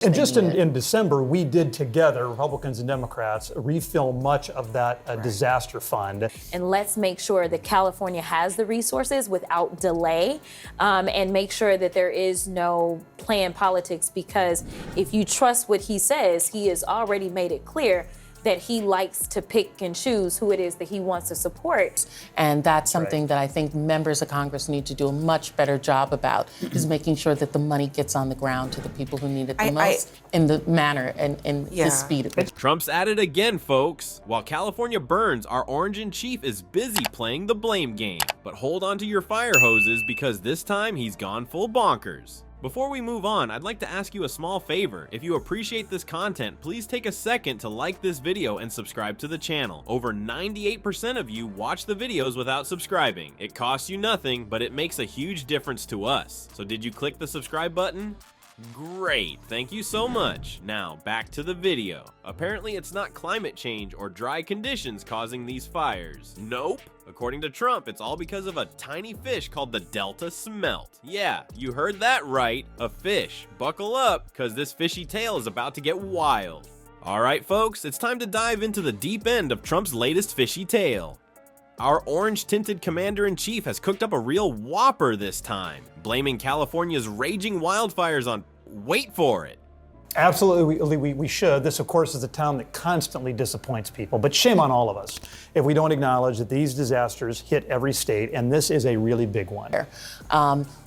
And just in December, we did together, Republicans and Democrats, refilm much of that disaster fund. And let's make sure that California has the resources without delay, and make sure that there is no planned politics, because if you trust what he says, he has already made it clear that he likes to pick and choose who it is that he wants to support. And that's something that I think members of Congress need to do a much better job about, is making sure that the money gets on the ground to the people who need it the most in the manner and the speed of it. Trump's at it again, folks. While California burns, our orange in chief is busy playing the blame game. But hold on to your fire hoses, because this time he's gone full bonkers. Before we move on, I'd like to ask you a small favor. If you appreciate this content, please take a second to like this video and subscribe to the channel. Over 98% of you watch the videos without subscribing. It costs you nothing, but it makes a huge difference to us. So did you click the subscribe button? Great, thank you so much. Now, back to the video. Apparently it's not climate change or dry conditions causing these fires. Nope. According to Trump, it's all because of a tiny fish called the Delta smelt. Yeah, you heard that right, a fish. Buckle up, because this fishy tale is about to get wild. Alright folks, it's time to dive into the deep end of Trump's latest fishy tale. Our orange-tinted commander-in-chief has cooked up a real whopper this time, blaming California's raging wildfires on, wait for it, Absolutely, we should. This, of course, is a town that constantly disappoints people, but shame on all of us if we don't acknowledge that these disasters hit every state, and this is a really big one.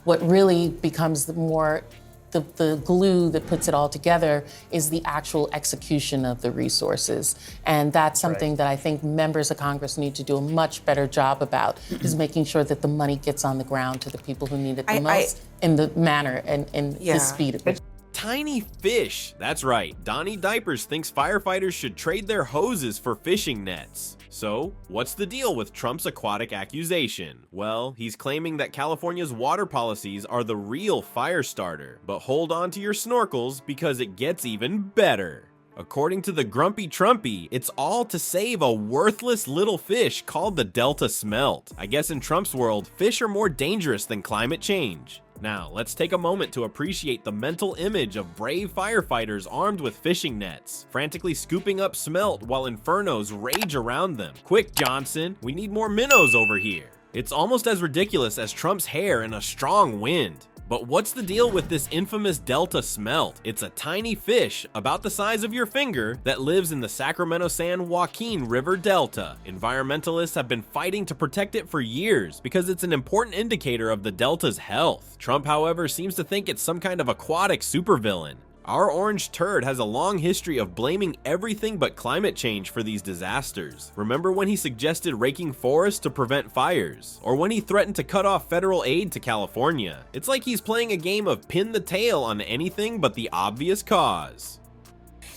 What really becomes the glue that puts it all together is the actual execution of the resources. And that's something that I think members of Congress need to do a much better job about, is making sure that the money gets on the ground to the people who need it the most in the manner and the speed of it. Tiny fish. That's right. Donnie Diapers thinks firefighters should trade their hoses for fishing nets. So, what's the deal with Trump's aquatic accusation? Well, he's claiming that California's water policies are the real fire starter. But hold on to your snorkels, because it gets even better. According to the Grumpy Trumpy, it's all to save a worthless little fish called the Delta smelt. I guess in Trump's world, fish are more dangerous than climate change. Now, let's take a moment to appreciate the mental image of brave firefighters armed with fishing nets, frantically scooping up smelt while infernos rage around them. Quick, Johnson, we need more minnows over here. It's almost as ridiculous as Trump's hair in a strong wind. But what's the deal with this infamous Delta smelt? It's a tiny fish, about the size of your finger, that lives in the Sacramento-San Joaquin River Delta. Environmentalists have been fighting to protect it for years because it's an important indicator of the Delta's health. Trump, however, seems to think it's some kind of aquatic supervillain. Our orange turd has a long history of blaming everything but climate change for these disasters. Remember when he suggested raking forests to prevent fires? Or when he threatened to cut off federal aid to California? It's like he's playing a game of pin the tail on anything but the obvious cause.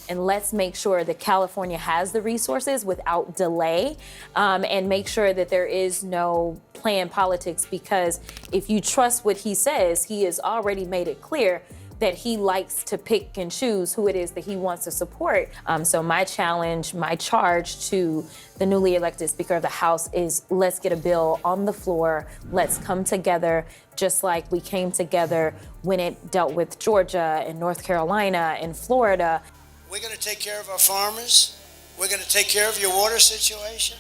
And let's make sure that California has the resources without delay, and make sure that there is no planned politics, because if you trust what he says, he has already made it clear that he likes to pick and choose who it is that he wants to support. So my challenge, my charge to the newly elected Speaker of the House is, let's get a bill on the floor. Let's come together, just like we came together when it dealt with Georgia and North Carolina and Florida. We're gonna take care of our farmers. We're gonna take care of your water situation.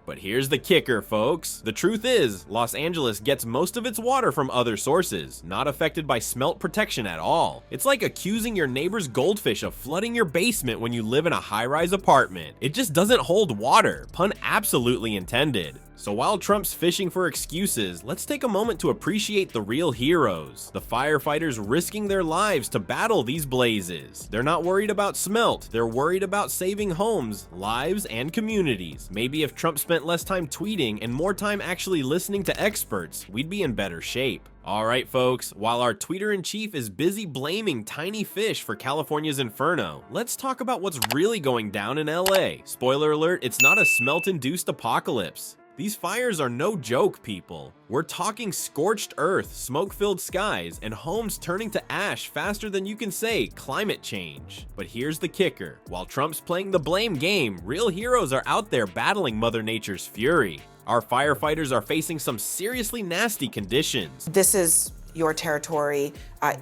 But here's the kicker, folks. The truth is, Los Angeles gets most of its water from other sources, not affected by smelt protection at all. It's like accusing your neighbor's goldfish of flooding your basement when you live in a high-rise apartment. It just doesn't hold water, pun absolutely intended. So while Trump's fishing for excuses, let's take a moment to appreciate the real heroes, the firefighters risking their lives to battle these blazes. They're not worried about smelt, they're worried about saving homes, lives, and communities. Maybe if Trump spent less time tweeting and more time actually listening to experts, we'd be in better shape. Alright folks, while our tweeter-in-chief is busy blaming tiny fish for California's inferno, let's talk about what's really going down in LA. Spoiler alert, it's not a smelt-induced apocalypse. These fires are no joke, people. We're talking scorched earth, smoke-filled skies, and homes turning to ash faster than you can say climate change. But here's the kicker. While Trump's playing the blame game, real heroes are out there battling Mother Nature's fury. Our firefighters are facing some seriously nasty conditions. This is your territory,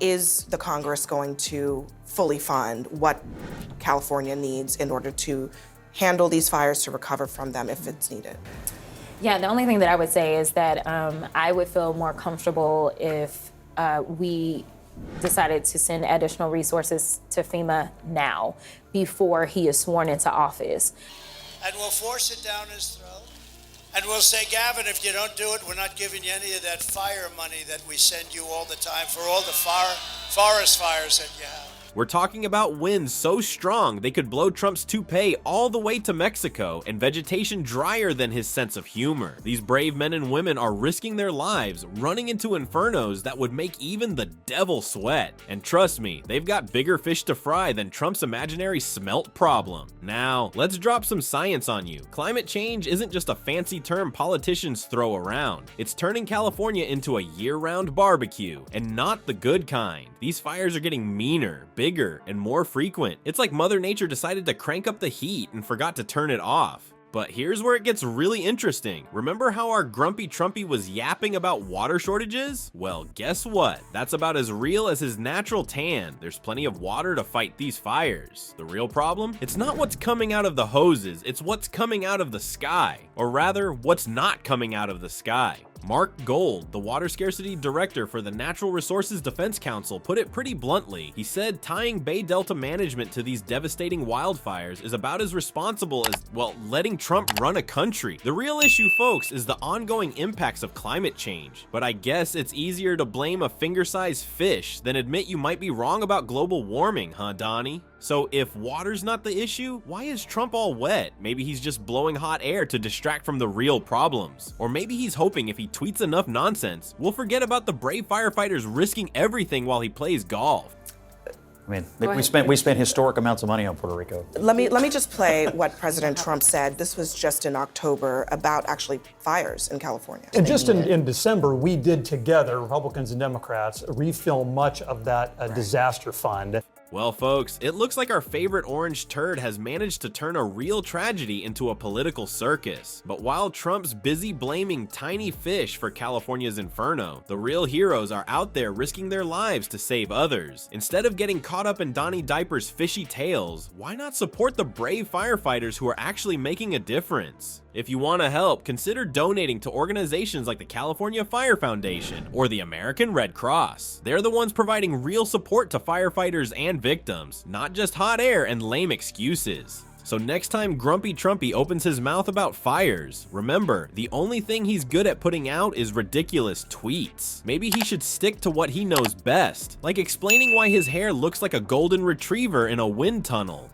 is the Congress going to fully fund what California needs in order to handle these fires, to recover from them if it's needed? Yeah, the only thing that I would say is that I would feel more comfortable if we decided to send additional resources to FEMA now, before he is sworn into office. And we'll force it down his throat. And we'll say, Gavin, if you don't do it, we're not giving you any of that fire money that we send you all the time for all the forest fires that you have. We're talking about winds so strong they could blow Trump's toupee all the way to Mexico, and vegetation drier than his sense of humor. These brave men and women are risking their lives, running into infernos that would make even the devil sweat. And trust me, they've got bigger fish to fry than Trump's imaginary smelt problem. Now, let's drop some science on you. Climate change isn't just a fancy term politicians throw around. It's turning California into a year-round barbecue, and not the good kind. These fires are getting meaner, bigger, and more frequent. It's like Mother Nature decided to crank up the heat and forgot to turn it off. But here's where it gets really interesting. Remember how our grumpy Trumpy was yapping about water shortages? Well, guess what? That's about as real as his natural tan. There's plenty of water to fight these fires. The real problem? It's not what's coming out of the hoses, it's what's coming out of the sky. Or rather, what's not coming out of the sky. Mark Gold, the water scarcity director for the Natural Resources Defense Council, put it pretty bluntly. He said tying Bay Delta management to these devastating wildfires is about as responsible as, well, letting Trump run a country. The real issue, folks, is the ongoing impacts of climate change. But I guess it's easier to blame a finger-sized fish than admit you might be wrong about global warming, huh, Donnie? So if water's not the issue, why is Trump all wet? Maybe he's just blowing hot air to distract from the real problems. Or maybe he's hoping if he tweets enough nonsense, we'll forget about the brave firefighters risking everything while he plays golf. I mean, we spent historic amounts of money on Puerto Rico. Let me just play what President Trump said. This was just in October about actually fires in California. And just in December, we did together, Republicans and Democrats, refill much of that disaster fund. Well, folks, it looks like our favorite orange turd has managed to turn a real tragedy into a political circus. But while Trump's busy blaming tiny fish for California's inferno, the real heroes are out there risking their lives to save others. Instead of getting caught up in Donnie Diaper's fishy tales, why not support the brave firefighters who are actually making a difference? If you want to help, consider donating to organizations like the California Fire Foundation or the American Red Cross. They're the ones providing real support to firefighters and victims, not just hot air and lame excuses. So next time Grumpy Trumpy opens his mouth about fires, remember, the only thing he's good at putting out is ridiculous tweets. Maybe he should stick to what he knows best, like explaining why his hair looks like a golden retriever in a wind tunnel.